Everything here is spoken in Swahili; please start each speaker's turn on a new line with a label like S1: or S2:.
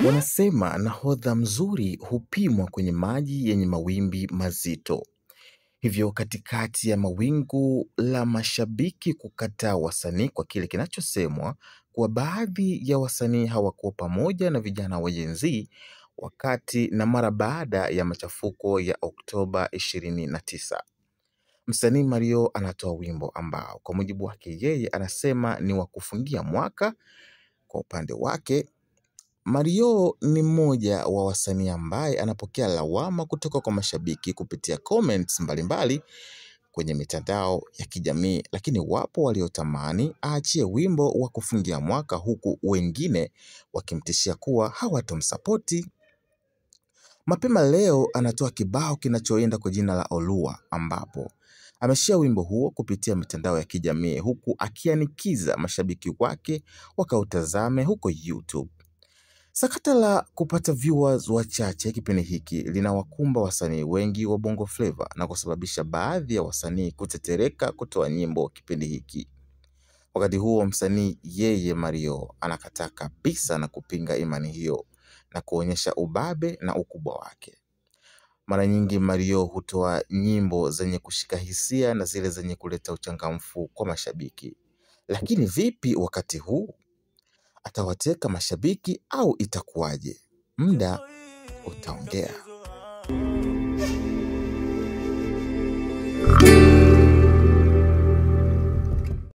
S1: Wanasema nahodha mzuri hupimwa kwenye maji yenye mawimbi mazito. Hivyo katikati ya mawingu la mashabiki kukataa wasanii kwa kile kinachosemwa kuwa baadhi ya wasanii hawakuwa pamoja na vijana wa Gen Z wakati na mara baada ya machafuko ya Oktoba 29. Msanii Mario anatoa wimbo ambao kwa mujibu wake yeye anasema ni wa kufungia mwaka. Kwa upande wake, Mario ni mmoja wa wasanii ambaye anapokea lawama kutoka kwa mashabiki kupitia comments mbalimbali kwenye mitandao ya kijamii, lakini wapo waliotamani aachie wimbo wa kufungia mwaka huku wengine wakimtishia kuwa hawatomsapoti. Mapema leo anatoa kibao kinachoenda kwa jina la Olua ambapo ameshare wimbo huo kupitia mitandao ya kijamii huku akianikiza mashabiki wake wakautazame huko YouTube. Sakata la kupata viewers wachache kipindi hiki linawakumba wasanii wengi wa Bongo Flava na kusababisha baadhi ya wasanii kutetereka kutoa nyimbo kipindi hiki. Wakati huo msanii yeye Mario anakataa kabisa na kupinga imani hiyo na kuonyesha ubabe na ukubwa wake. Mara nyingi Mario hutoa nyimbo zenye kushika hisia na zile zenye kuleta uchangamfu kwa mashabiki. Lakini vipi wakati huu? Atawateka mashabiki au itakuwaje? Muda utaongea.